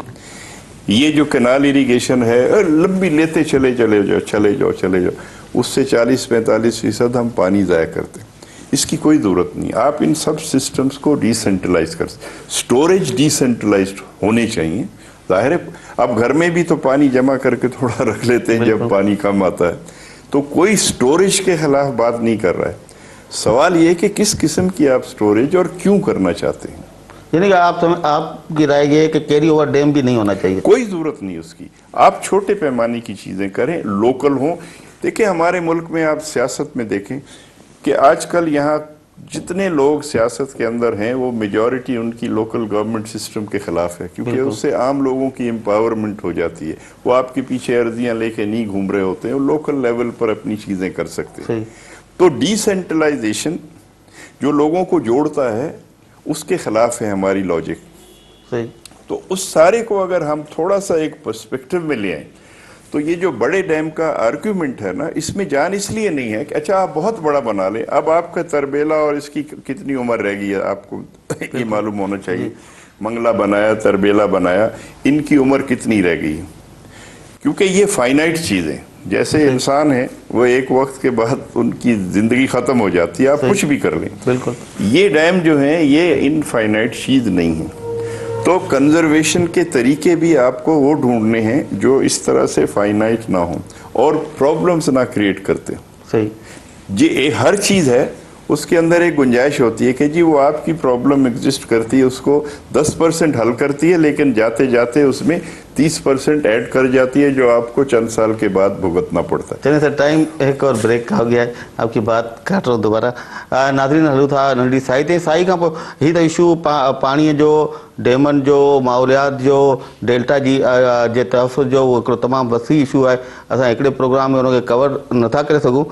ये जो कैनाल इरिगेशन है लंबी लेते चले जाओ, उससे 40-45% हम पानी ज़ाया करते हैं। इसकी कोई ज़रूरत नहीं। आप इन सब सिस्टम्स को डिसेंट्रलाइज कर, स्टोरेज डिसेंट्रलाइज्ड होने चाहिए। जाहिर है अब घर में भी तो पानी जमा करके थोड़ा रख लेते हैं जब पानी कम आता है, तो कोई स्टोरेज के खिलाफ बात नहीं कर रहा है। सवाल ये कि किस किस्म की आप स्टोरेज और क्यों करना चाहते हैं। यानी कि आपकी राय ये है कि कैरी ओवर डैम भी नहीं होना चाहिए, कोई ज़रूरत नहीं उसकी। आप छोटे पैमाने की चीज़ें करें, लोकल हों। देखिए हमारे मुल्क में आप सियासत में देखें कि आजकल यहाँ जितने लोग सियासत के अंदर हैं वो मेजॉरिटी उनकी लोकल गवर्नमेंट सिस्टम के खिलाफ है, क्योंकि उससे आम लोगों की एम्पावरमेंट हो जाती है। वो आपके पीछे अर्जियां लेके नहीं घूम रहे होते हैं, वो लोकल लेवल पर अपनी चीज़ें कर सकते हैं। तो डिसेंट्रलाइजेशन जो लोगों को जोड़ता है उसके खिलाफ है हमारी लॉजिक। तो उस सारे को अगर हम थोड़ा सा एक पर्सपेक्टिव में ले आए तो ये जो बड़े डैम का आर्ग्यूमेंट है ना, इसमें जान इसलिए नहीं है कि अच्छा आप बहुत बड़ा बना लें। अब आपका तरबेला और इसकी कितनी उम्र रह गई है आपको ये मालूम होना चाहिए। मंगला बनाया, तरबेला बनाया, इनकी उम्र कितनी रह गई है, क्योंकि ये फाइनाइट चीज़ें जैसे इंसान है वो एक वक्त के बाद उनकी जिंदगी खत्म हो जाती है, आप कुछ भी कर लें। बिल्कुल ये डैम जो है ये इनफाइनाइट चीज़ नहीं है। तो कंजर्वेशन के तरीके भी आपको वो ढूंढने हैं जो इस तरह से फाइनाइट ना हो और प्रॉब्लम्स ना क्रिएट करते। सही, ये हर चीज़ है उसके अंदर एक गुंजाइश होती है कि जी वो आपकी प्रॉब्लम एग्जिस्ट करती है, उसको 10% हल करती है, लेकिन जाते जाते उसमें 30% ऐड कर जाती है जो आपको चंद साल के बाद भुगतना पड़ता है। चलिए सर, टाइम एक और ब्रेक का हो गया है, आपकी बात काट रहा हूँ दोबारा। नाज़रीन हलूं था नंढी साई ते। साई खां पोइ हीउ त इशू पाणीअ जो, डेमनि जो, माहौलियात जो, डेल्टा जी जे तहफ़ुज़ जो उहो हिकिड़ो तमामु वसी इशू आहे। असां हिकिड़े प्रोग्राम में हुनखे कवर नथा करे सघूं।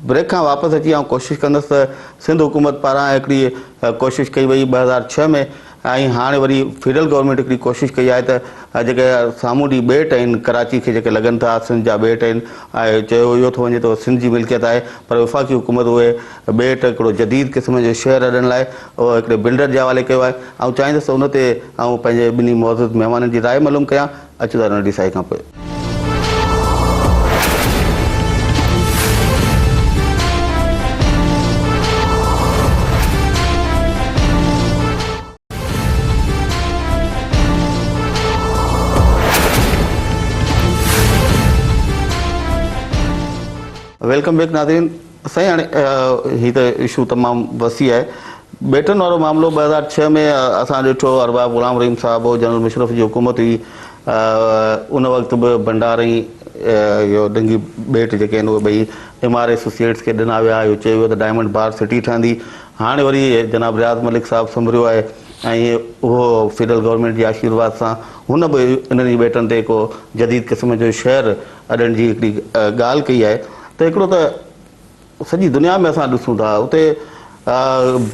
ब्रेक खां वापसि अची आउं कोशिशि कंदुसि त सिंध हुकूमत पारां हिकिड़ी कोशिशि कई वई 2006 में, ऐं हाणे वरी फेडरल गवर्नमेंट हिकिड़ी कोशिशि कई आहे त जेके सामूंडी ॿेट आहिनि कराची खे जेके लॻनि था सिंध जा ॿेट आहिनि, ऐं चयो इहो थो वञे त सिंध जी मिल्कियत आहे, पर वफ़ाक़ी हुकूमत उहे ॿेट हिकिड़ो जदीद क़िस्म जो शहर ॾियण लाइ उहो हिकिड़े बिल्डर जे हवाले कयो आहे। ऐं चाहींदुसि उन ते ऐं पंहिंजे ॿिन्ही मौजूदु महिमाननि जी राय मालूम कयां। अचो था नंढी साई खां पोइ। वेलकम बैक नाज़रीन। साईं हाणे हीउ त इशू तमामु वसी आहे। ॿेटनि वारो मामिलो 2006 में असां ॾिठो, अरबाब ग़ुलाम रहीम साहिबु हो, जनरल मुशरफ जी हुकूमत हुई, उन वक़्तु बि भंडारी इहो डंगी ॿेट जेके आहिनि उहे ॿई MR एसोसिएट्स खे ॾिना विया। इहो चयो वियो त डायमंड बार सिटी ठहंदी। हाणे वरी जनाब रियाज़ मलिक साहिबु संभरियो आहे ऐं उहो फेडरल गवर्नमेंट जे आशीर्वाद सां हुन बि इन्हनि ॿेटनि ते को जदीद क़िस्म जो शहर अॾण जी हिकिड़ी ॻाल्हि कई आहे। त हिकिड़ो त सॼी दुनिया में असां ॾिसूं था, उते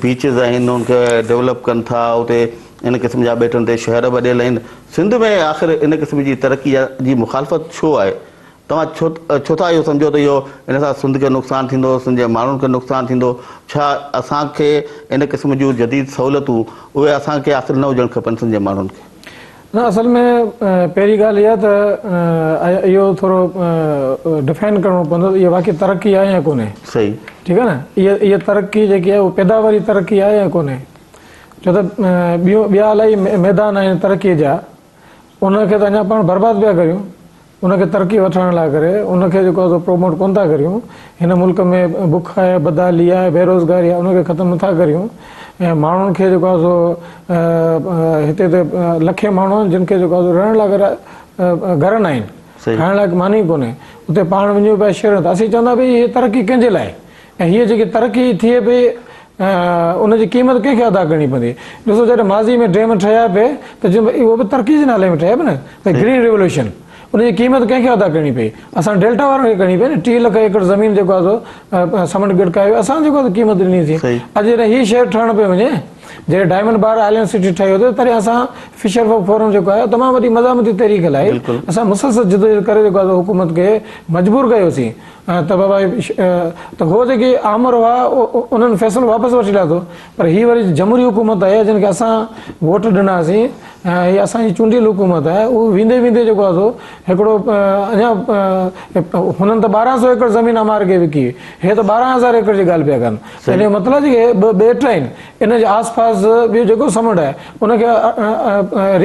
बीचिस आहिनि, उनखे डेवलप कनि था, उते इन क़िस्म जा ॿेटनि ते शहर वॾियल आहिनि। सिंध में आख़िर इन क़िस्म जी तरक़ी जी मुखालफ़त छो आहे? तव्हां छो था इहो सम्झो त इहो इन सां सिंध खे नुक़सानु थींदो, सिंध जे माण्हुनि खे नुक़सानु थींदो? छा असांखे इन क़िस्म जूं जदीद सहूलियतूं उहे असांखे आख़िर न हुजणु खपनि सिंध जे माण्हुनि खे? न, असल में पहिरीं ॻाल्हि इहा त इहो थोरो डिफाइन करिणो पवंदो इहा वाक़ई तरक़ी आहे या कोन्हे। सही, ठीकु आहे न। इहा तरक़ी जेकी आहे उहा पैदावारी तरक़ी आहे या कोन्हे? छो त ॿिया इलाही मैदान आहिनि तरक़ीअ जा, उनखे त अञा पाण बर्बादु पिया करियूं। उनखे तरक़ी वठण लाइ करे उनखे जेको आहे प्रोमोट कोन था करियूं। हिन मुल्क में बुख आहे, बदहाली आहे, बेरोज़गारी आहे, उनखे ख़तमु नथा करियूं। ऐं माण्हुनि खे जेको आहे सो हिते त लखे माण्हू आहिनि जिन खे जेको आहे रहण लाइ घर न आहिनि, खाइण लाइ मानी कोन्हे। उते पाण वञूं पिया शहर, त असीं चवंदा भई हीअ तरक़ी कंहिंजे लाइ? ऐं हीअ जेकी तरक़ी थिए पई उनजी क़ीमत कंहिंखे अदा करणी पवंदी? ॾिसो, जॾहिं माज़ी में डैम ठहिया पिए त उहो बि तरक़ी जे नाले में ठहिया पिया न, त ग्रीन रिवोल्यूशन, उनजी क़ीमत कंहिंखे अदा करणी पई? असां डेल्टा वारनि खे करणी पई न। 30 लख एकड़ ज़मीन जेको आहे सो समुंड गिड़कायो, असां जेको आहे क़ीमत ॾिनी थी। अॼु जॾहिं हीअ शहर ठहण पियो वञे जॾहिं डायमंड बार आइलैंड सिटी ठही हुते तॾहिं असां फिशर वर्क फोरम जेको आहे तमामु वॾी मज़ामती तहरीक हलाई, असां मुसलसल जिदोजहद करे जेको आहे हुकूमत खे मजबूर कयोसीं त बाबा त हो जेके आमर हुआ उन्हनि फ़ैसिलो वापसि वठी लाथो, पर हीअ वरी जमहूरी हुकूमत आहे जिन खे असां वोट ॾिनासीं, हीअ असांजी चूंडियल हुकूमत आहे, उहो वेंदे वेंदे जेको आहे सो हिकिड़ो अञा हुननि त 1200 एकड़ ज़मीन अमार खे विकी, हे त 12,000 एकड़ जी ॻाल्हि पिया कनि। इन जो मतिलबु जेके ॿेट आहिनि इन जे आस पास ॿियो जेको समुंड आहे उनखे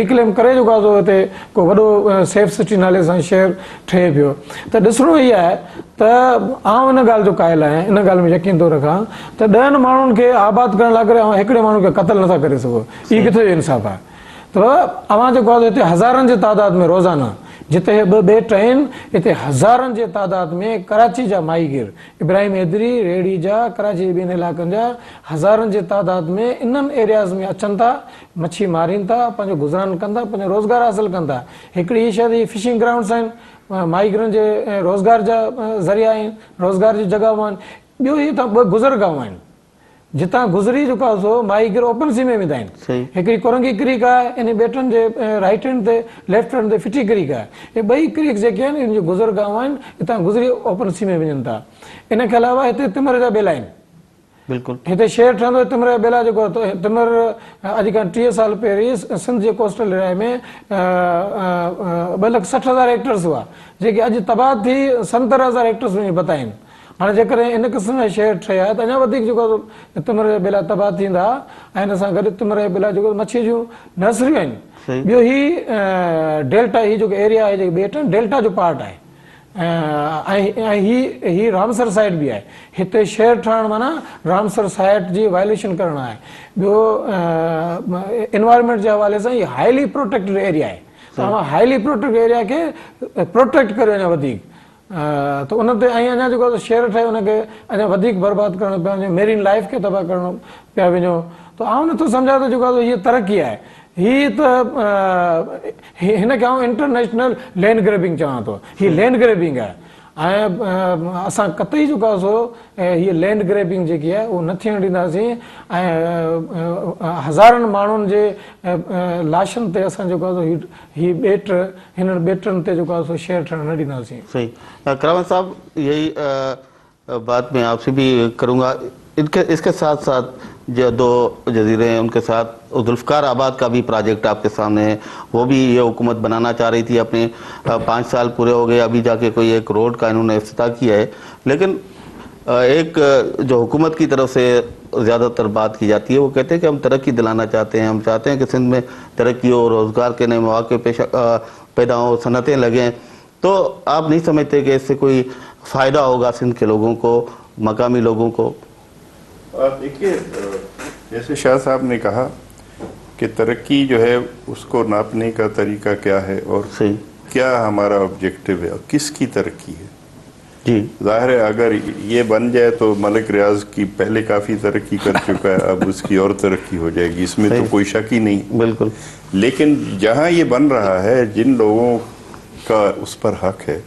रिक्लेम करे जेको आहे सो हिते को वॾो सेफ सिटी नाले सां शहर ठहे पियो। त ॾिसणो इहो आहे त आउं इन ॻाल्हि जो क़ाइल आहियां, इन ॻाल्हि में यकीन थो रखां त 10 माण्हुनि खे आबाद करण लाइ करे हिकिड़े माण्हू खे क़तल नथा करे सघो, इहो किथे जो इंसाफ़ आहे? त अवां जेको आहे हिते हज़ारनि जे तादाद में रोज़ाना जिते ॿ ॿेट आहिनि हिते हज़ारनि जे तादाद में कराची जा माहीगीर इब्राहिम हैदरी रेड़ी जा कराची ॿियनि इलाइक़नि जा हज़ारनि जे तादाद में इन्हनि एरियाज़ में अचनि था, मच्छी मारीनि था, पंहिंजो गुज़रान कनि था, पंहिंजो रोज़गार हासिलु कनि था। हिकिड़ी हीअ शइ फिशिंग ग्राउंड्स आहिनि, माहीगीरनि जे रोज़गार जा ज़रिया आहिनि, रोज़गार जी जॻहियूं आहिनि। ॿियो हीअ त ॿ गुज़रगांव आहिनि जितां गुज़री जेको आहे सो माहीगीर ओपन सी में वेंदा आहिनि। हिकिड़ी कोरंगी क्रीक आहे, इन ॿेटनि जे राइट हैंड ते लेफ्ट हैंड ते फिटी क्रीक आहे, इहे ॿई क्रीक जेके आहिनि इन जो गुज़रगांव आहिनि, हितां गुज़री ओपन सी में वञनि था। इन खां अलावा हिते तिमर जा बेला आहिनि, बिल्कुलु हिते शहर ठहंदो तिमर जा बेला जेको आहे तिमर अॼु खां 30 साल पहिरीं सिंध जे कोस्टल एरिया में 2,60,000 हेक्टर्स हुआ जेके अॼु तबाह थी 70,000 हेक्टर्स में बताइनि। हाणे जेकॾहिं इन क़िस्म जा शहर ठहिया त अञा वधीक जेको आहे तिमर जा बेला तबाह थींदा, ऐं हिन सां गॾु तिमर जा बेला जेको मच्छी जूं नर्सरियूं आहिनि। ॿियो हीउ डेल्टा, हीउ जेको एरिया आहे जेके ॿेट आहिनि डेल्टा जो पार्ट आहे, ऐं हीउ रामसर साइट बि आहे। हिते शहर ठहणु माना रामसर साइट जी वायलेशन करणु आहे। ॿियो एनवायरमेंट जे हवाले सां हीउ हाईली प्रोटेक्टेड एरिया आहे, तव्हां हाईली प्रोटेक्टेड एरिया खे प्रोटेक्ट करियो अञा वधीक, त उन ते ऐं अञा जेको शहर ठहे उनखे अञा वधीक बर्बादु करणो पियो वञे, मेरीन लाइफ खे तबाह करणो पिया वञो। त आउं नथो सम्झां त जेको आहे हीअ तरक़ी आहे, हीअ त हिनखे आउं इंटरनेशनल लैंड ग्रैबिंग चवां थो, हीअ लैंड ग्रैबिंग आहे। ऐं असां कतई जेको आहे सो हीअ लैंड ग्रैबिंग जेकी आहे उहो न थियणु ॾींदासीं, ऐं हज़ारनि माण्हुनि जे लाशनि ते असां जेको आहे हीअ ॿेट हिननि ॿेटनि ते जेको आहे सो शहर ठहणु न ॾींदासीं। सही, करामत साहब यही बात मैं आपसे भी करूँगा। इसके साथ साथ जो 2 जजीरे हैं उनके साथ जुल्फ़कार आबाद का भी प्रोजेक्ट आपके सामने है, वो भी ये हुकूमत बनाना चाह रही थी, अपने 5 साल पूरे हो गए, अभी जाके कोई एक रोड का इन्होंने इफ्तिताह किया है। लेकिन एक जो हुकूमत की तरफ से ज़्यादातर बात की जाती है, वो कहते हैं कि हम तरक्की दिलाना चाहते हैं, हम चाहते हैं कि सिंध में तरक्की हो, रोज़गार के नए मौके पैदा हो, सनतें लगें। तो आप नहीं समझते कि इससे कोई फ़ायदा होगा सिंध के लोगों को, मकामी लोगों को? देखिए, जैसे शाह साहब ने कहा कि तरक्की जो है उसको नापने का तरीका क्या है और क्या हमारा ऑब्जेक्टिव है और किसकी तरक्की है। जी जाहिर है अगर ये बन जाए तो मलिक रियाज की पहले काफ़ी तरक्की कर चुका है, अब उसकी और तरक्की हो जाएगी, इसमें तो कोई शक ही नहीं। बिल्कुल। लेकिन जहाँ ये बन रहा है, जिन लोगों का उस पर हक है,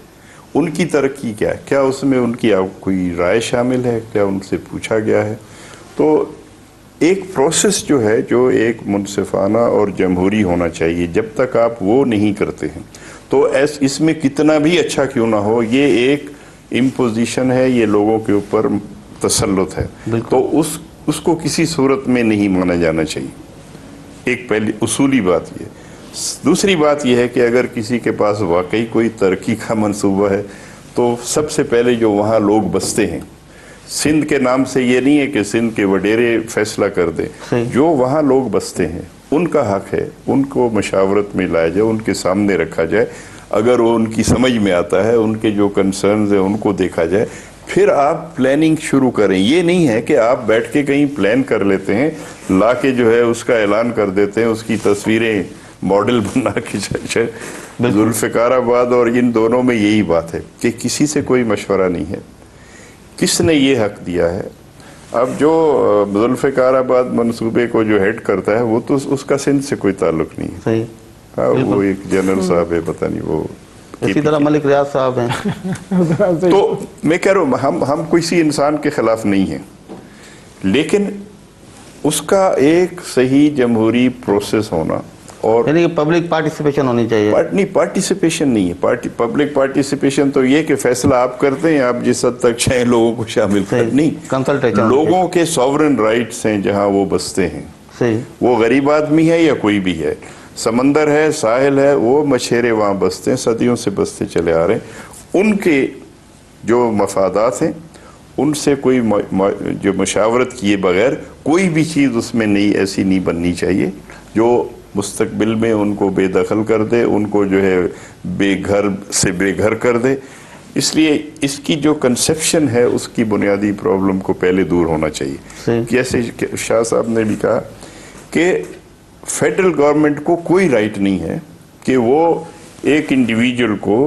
उनकी तरक्की क्या है, क्या उसमें उनकी कोई राय शामिल है, क्या उनसे पूछा गया है? तो एक प्रोसेस जो है जो एक मुनसिफाना और जमहूरी होना चाहिए, जब तक आप वो नहीं करते हैं तो इसमें कितना भी अच्छा क्यों ना हो, ये एक इम्पोजिशन है, ये लोगों के ऊपर तसल्लुत है, तो उसको किसी सूरत में नहीं माना जाना चाहिए। एक पहली उसूली बात ये। दूसरी बात यह है कि अगर किसी के पास वाकई कोई तरक्की का मंसूबा है तो सबसे पहले जो वहाँ लोग बसते हैं, सिंध के नाम से ये नहीं है कि सिंध के वडेरे फैसला कर दें, जो वहाँ लोग बसते हैं उनका हक है, उनको मशावरत में लाया जाए, उनके सामने रखा जाए, अगर वो उनकी समझ में आता है, उनके जो कंसर्न्स हैं उनको देखा जाए, फिर आप प्लानिंग शुरू करें। ये नहीं है कि आप बैठ के कहीं प्लान कर लेते हैं, ला के जो है उसका ऐलान कर देते हैं, उसकी तस्वीरें मॉडल बना के जुल्फ़िकार आबाद और इन दोनों में यही बात है कि किसी से कोई मशवरा नहीं है। किसने ये हक दिया है? अब जो जुल्फ़िकार आबाद मंसूबे को जो हेड करता है वो तो उसका सिंध से कोई ताल्लुक नहीं है। सही। हाँ, वो एक जनरल साहब है, पता नहीं वो इसी तरह मलिक रियाज साहब हैं। तो मैं कह रहा हूँ हम किसी इंसान के खिलाफ नहीं हैं, लेकिन उसका एक सही जमहूरी प्रोसेस होना, और यानी कि पब्लिक पार्टिसिपेशन होनी चाहिए। नहीं, पार्टिसिपेशन नहीं है, पब्लिक पार्टिसिपेशन तो ये कि फैसला आप करते हैं, आप जिस हद तक चाहे लोगों को शामिल कर, नहीं, कंसल्टेशन, लोगों के सॉवरेन राइट्स हैं जहां वो बसते हैं। सही, वो गरीब आदमी है या कोई भी है, समंदर है, साहिल है, वो मछेरे वहां बसते हैं, सदियों से बसते चले आ रहे हैं। उनके जो मफादात हैं उनसे कोई जो मशावरत किए बगैर कोई भी चीज़ उसमें नहीं, ऐसी नहीं बननी चाहिए जो मुस्तकबिल में उनको बेदखल कर दे, उनको जो है बेघर से बेघर कर दे। इसलिए इसकी जो कंसेप्शन है उसकी बुनियादी प्रॉब्लम को पहले दूर होना चाहिए। जैसे शाह साहब ने भी कहा कि फेडरल गवर्नमेंट को कोई राइट नहीं है कि वो एक इंडिविजुअल को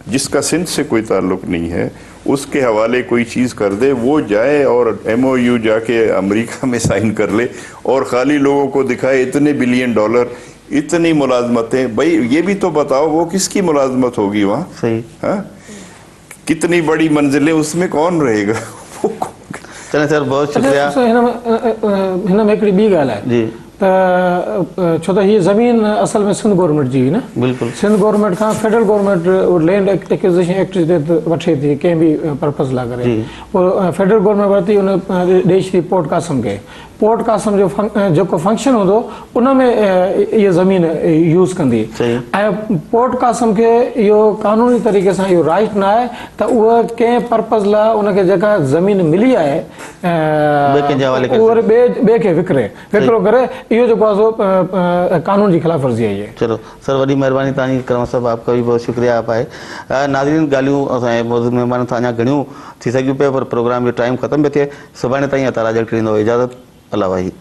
जिसका सिंध से कोई ताल्लुक नहीं है उसके हवाले कोई चीज़ कर दे, वो जाए और MOU जाके अमेरिका में साइन कर ले और खाली लोगों को दिखाए इतने बिलियन डॉलर, इतनी मुलाजमतें। भाई ये भी तो बताओ वो किसकी मुलाजमत होगी वहाँ? सही, हाँ, कितनी बड़ी मंजिलें, उसमें कौन रहेगा? चलें सर, बहुत शुक्रिया। हिन में हिकिड़ी ॿी ॻाल्हि आहे जी, त छो त हीअ ज़मीन असल में सिंध गवर्नमेंट जी हुई न। बिल्कुलु, सिंध गवर्नमेंट खां federal government land acquisition act जे तहत वठे थी कंहिं बि पर्पज़ लाइ करे। पोइ फेडरल गवर्नमेंट वरिती उन देश जी पोर्ट कासम खे। पोर्ट कासम जो जेको फंक्शन हूंदो उन में इहा ज़मीन यूज़ कंदी। ऐं पोर्ट कासम खे इहो कानूनी तरीक़े सां इहो राइट न आहे त उहा कंहिं पर्पज़ लाइ उनखे जेका ज़मीन मिली आहे उहा ॿिए खे विकिरो करे, इहो जेको आहे सो कानून जी ख़िलाफ़ वर्ज़ी आहे। चलो सर, वॾी महिरबानी तव्हांजी करम साहब, आपका भी बहुत शुक्रिया। आप आए। नाज़रीन, ॻाल्हियूं असांजे मौजूद महिमान सां अञा घणियूं थी सघियूं पिया, पर प्रोग्राम जो टाइम ख़तम पियो थिए। सुभाणे ताईं अतारा जड़ ॾींदो इजाज़त। अल्लाह वाही।